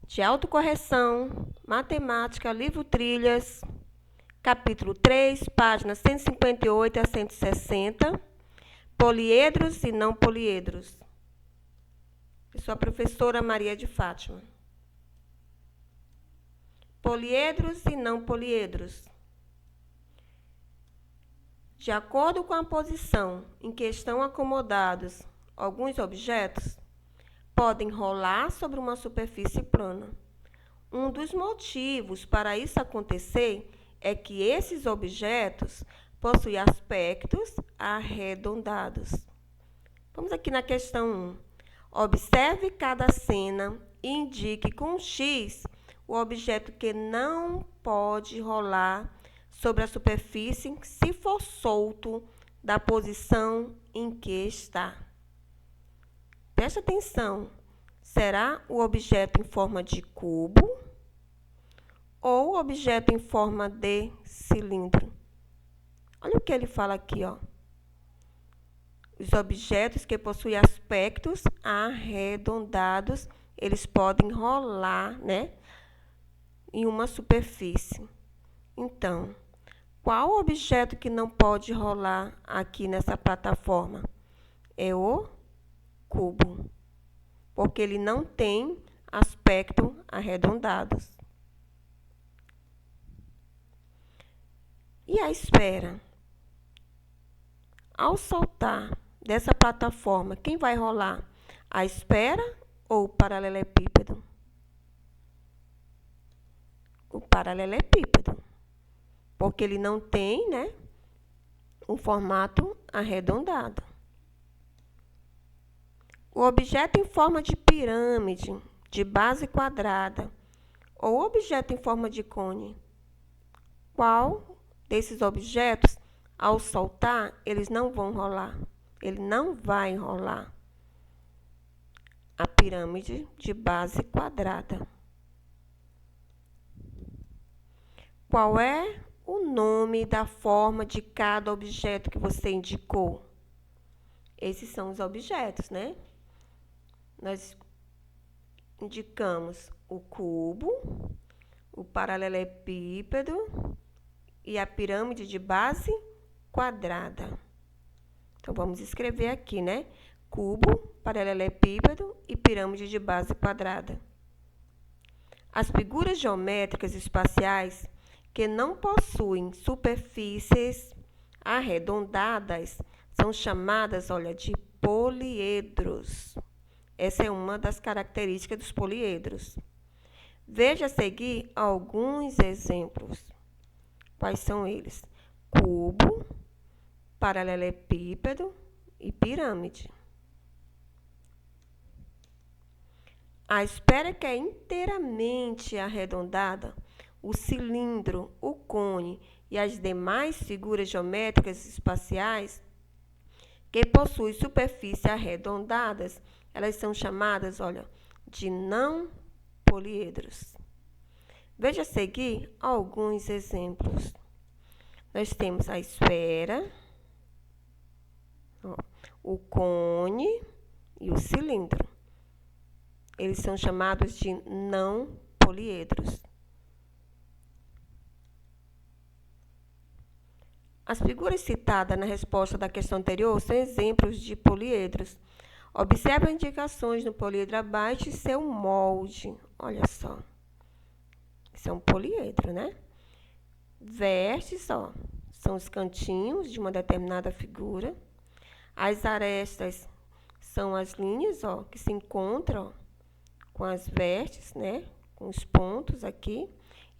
de autocorreção, matemática, livro Trilhas, capítulo 3, páginas 158 a 160, poliedros e não poliedros. Eu sou a professora Maria de Fátima. Poliedros e não poliedros. De acordo com a posição em que estão acomodados alguns objetos, podem rolar sobre uma superfície plana. Um dos motivos para isso acontecer é que esses objetos possuem aspectos arredondados. Vamos aqui na questão 1. Observe cada cena e indique com um X o objeto que não pode rolar sobre a superfície se for solto da posição em que está. Preste atenção. Será o objeto em forma de cubo ou o objeto em forma de cilindro? Olha o que ele fala aqui, ó. Os objetos que possuem aspectos arredondados, eles podem rolar, né, em uma superfície. Então, qual objeto que não pode rolar aqui nessa plataforma? É o cubo, porque ele não tem aspecto arredondados. E a esfera? Ao soltar dessa plataforma, quem vai rolar? A esfera ou o paralelepípedo? O paralelepípedo, porque ele não tem, né, um formato arredondado. O objeto em forma de pirâmide, de base quadrada, ou objeto em forma de cone, qual desses objetos, ao soltar, eles não vão rolar? Ele não vai rolar. A pirâmide de base quadrada. Qual é o nome da forma de cada objeto que você indicou? Esses são os objetos, né? Nós indicamos o cubo, o paralelepípedo e a pirâmide de base quadrada. Então, vamos escrever aqui, né? Cubo, paralelepípedo e pirâmide de base quadrada. As figuras geométricas espaciais que não possuem superfícies arredondadas são chamadas, olha, de poliedros. Essa é uma das características dos poliedros. Veja a seguir alguns exemplos. Quais são eles? Cubo, paralelepípedo e pirâmide. A esfera que é inteiramente arredondada, o cilindro, o cone e as demais figuras geométricas espaciais que possuem superfícies arredondadas, elas são chamadas, olha, de não poliedros. Veja a seguir alguns exemplos. Nós temos a esfera, o cone e o cilindro. Eles são chamados de não poliedros. As figuras citadas na resposta da questão anterior são exemplos de poliedros. Observe as indicações no poliedro abaixo e seu molde. Olha só. Isso é um poliedro, né? Vértices, ó, são os cantinhos de uma determinada figura. As arestas são as linhas, ó, que se encontram, ó, com as vértices, né? Com os pontos aqui.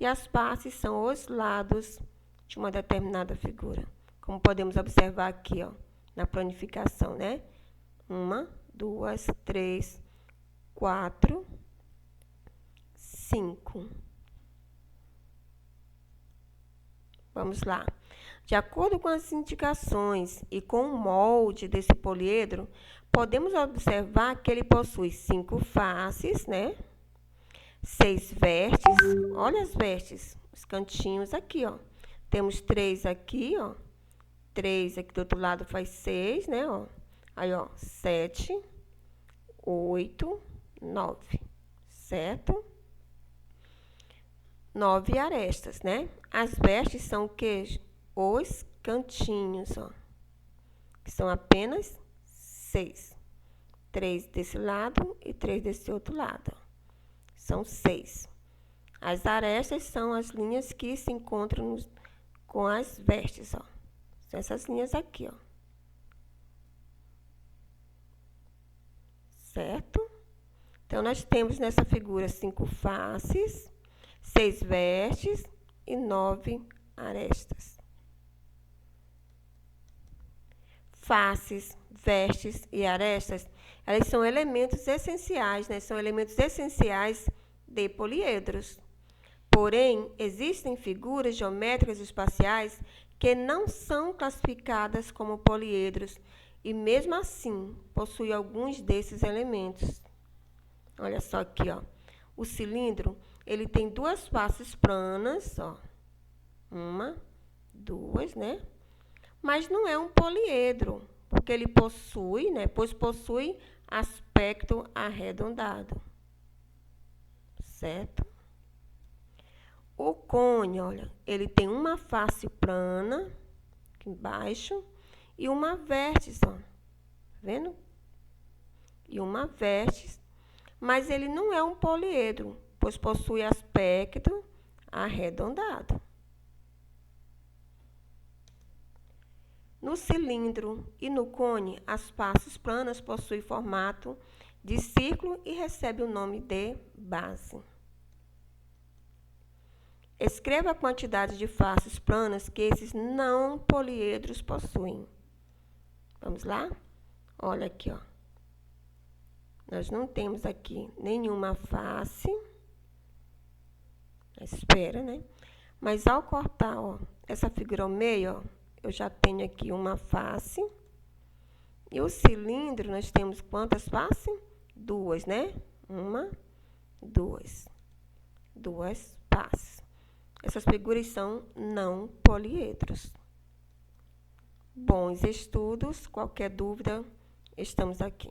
E as faces são os lados de uma determinada figura. Como podemos observar aqui, ó, na planificação, né? 1, 2, 3, 4, 5. Vamos lá. De acordo com as indicações e com o molde desse poliedro, podemos observar que ele possui 5 faces, né? 6 vértices. Olha as vértices, os cantinhos aqui, ó. Temos 3 aqui, ó. 3 aqui do outro lado faz 6, né, ó. Aí, ó, 7, 8, 9, certo? 9 arestas, né? As vestes são o quê? Os cantinhos, ó, que são apenas 6. 3 desse lado e 3 desse outro lado, ó. São 6. As arestas são as linhas que se encontram com as vestes, ó. São essas linhas aqui, ó. Certo? Então, nós temos nessa figura 5 faces, 6 vestes e 9 arestas. Faces, vestes e arestas, elas são elementos essenciais, né? São elementos essenciais de poliedros. Porém, existem figuras geométricas espaciais que não são classificadas como poliedros e, mesmo assim, possuem alguns desses elementos. Olha só aqui, ó. O cilindro, ele tem 2 faces planas, ó. 1, 2, né? Mas não é um poliedro, porque ele possui, né? Pois possui aspecto arredondado. Certo? O cone, olha, ele tem uma face plana, aqui embaixo, e uma vértice, ó. Tá vendo? E uma vértice, mas ele não é um poliedro, pois possui aspecto arredondado. No cilindro e no cone, as faces planas possuem formato de círculo e recebem o nome de base. Escreva a quantidade de faces planas que esses não poliedros possuem. Vamos lá? Olha aqui, ó. Nós não temos aqui nenhuma face. Espera, né? Mas ao cortar, ó, essa figura ao meio, ó, eu já tenho aqui uma face. E o cilindro, nós temos quantas faces? 2, né? 1, 2. 2 faces. Essas figuras são não poliedros. Bons estudos. Qualquer dúvida, estamos aqui.